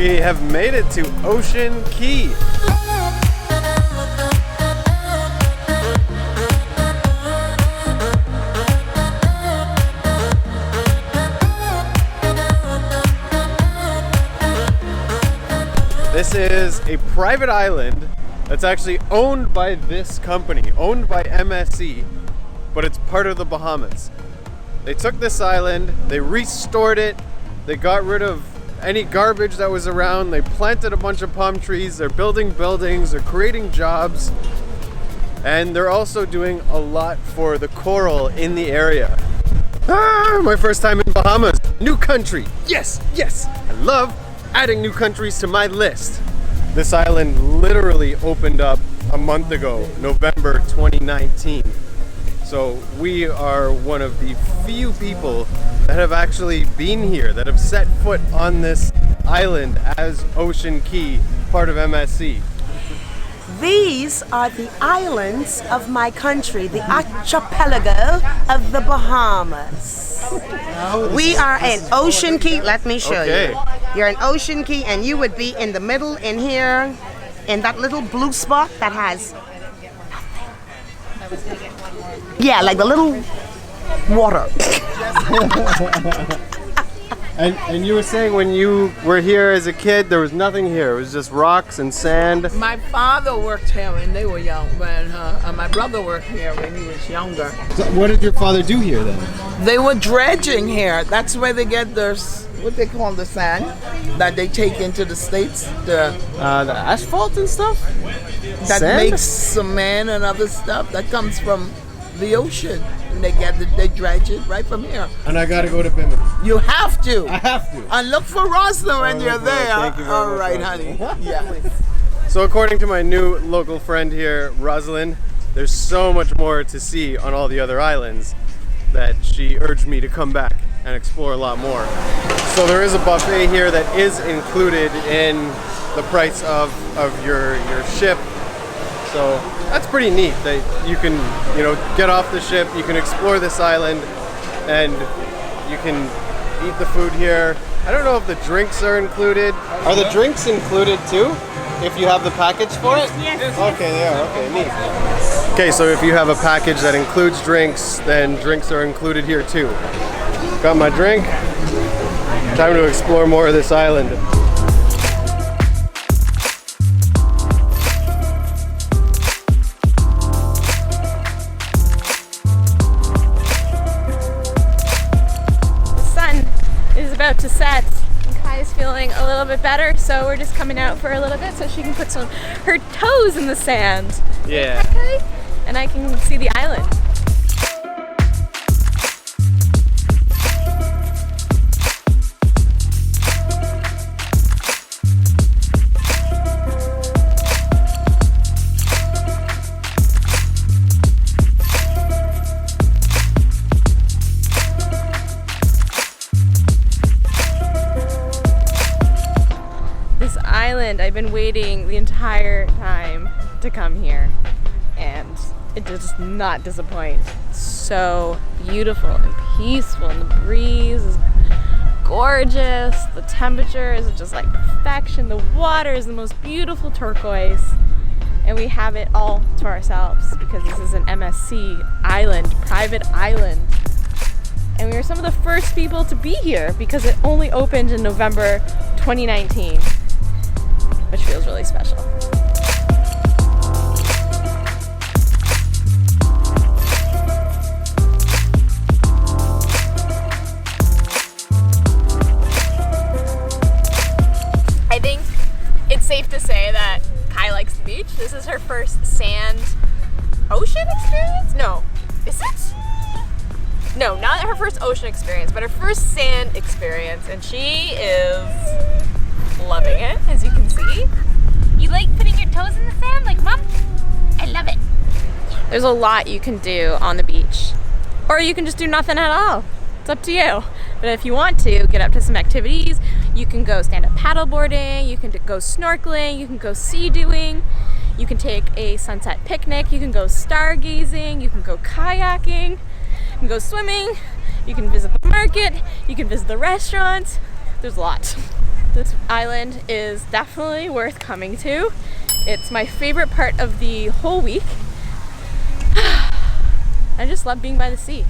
We have made it to Ocean Cay. This is a private island that's actually owned by this company, owned by MSC, but it's part of the Bahamas. They took this island, they restored it, they got rid of any garbage that was around, they planted a bunch of palm trees, they're building buildings, they're creating jobs, and they're also doing a lot for the coral in the area. My first time in Bahamas, new country, yes, yes, I love adding new countries to my list. This island literally opened up a month ago, November 2019. So we are one of the few people that have actually been here, that have set foot on this island as Ocean Cay, part of MSC. These are the islands of my country, the archipelago of the Bahamas. We are in Ocean Cay. Let me show you. You're in Ocean Cay, and you would be in the middle in here, in that little blue spot that has nothing. Yeah, like the little water. And you were saying when you were here as a kid, there was nothing here. It was just rocks and sand. My father worked here when they were young, when my brother worked here when he was younger. So what did your father do here then? They were dredging here. That's where they get their, what they call the sand, that they take into the States. The asphalt and stuff? That Sand? makes cement and other stuff. That comes from the ocean. And they dredge it right from here. And I gotta go to Bimini. You have to. I have to. And look for Rosalind when you're there. Thank you very All much, right, Rosalind. honey. Yeah. So according to my new local friend here, Rosalind, there's so much more to see on all the other islands that she urged me to come back and explore a lot more. So there is a buffet here that is included in the price of your ship. So that's pretty neat that you can, get off the ship, you can explore this island, and you can eat the food here. I don't know if the drinks are included. Are the drinks included too? If you have the package for it? Yes. Okay, they are. Okay, neat. Okay, so if you have a package that includes drinks, then drinks are included here too. Got my drink. Time to explore more of this island. About to set, and Kai is feeling a little bit better, so we're just coming out for a little bit so she can put her toes in the sand. Yeah. Right, Kai? And I can see the island. I've been waiting the entire time to come here, and it does not disappoint. It's so beautiful and peaceful, and the breeze is gorgeous. The temperature is just like perfection. The water is the most beautiful turquoise, and we have it all to ourselves because this is an MSC island, private island. And we were some of the first people to be here because it only opened in November 2019. Which feels really special. I think it's safe to say that Kai likes the beach. This is her first sand ocean experience? No. Is it? No, not her first ocean experience, but her first sand experience, and she is loving it, as you can see. You like putting your toes in the sand like Mom? I love it. There's a lot you can do on the beach, or you can just do nothing at all. It's up to you. But if you want to get up to some activities, you can go stand-up paddleboarding, you can go snorkeling, you can go sea doing, you can take a sunset picnic, you can go stargazing, you can go kayaking, you can go swimming, you can visit the market, you can visit the restaurants. There's a lot. This island is definitely worth coming to. It's my favorite part of the whole week. I just love being by the sea.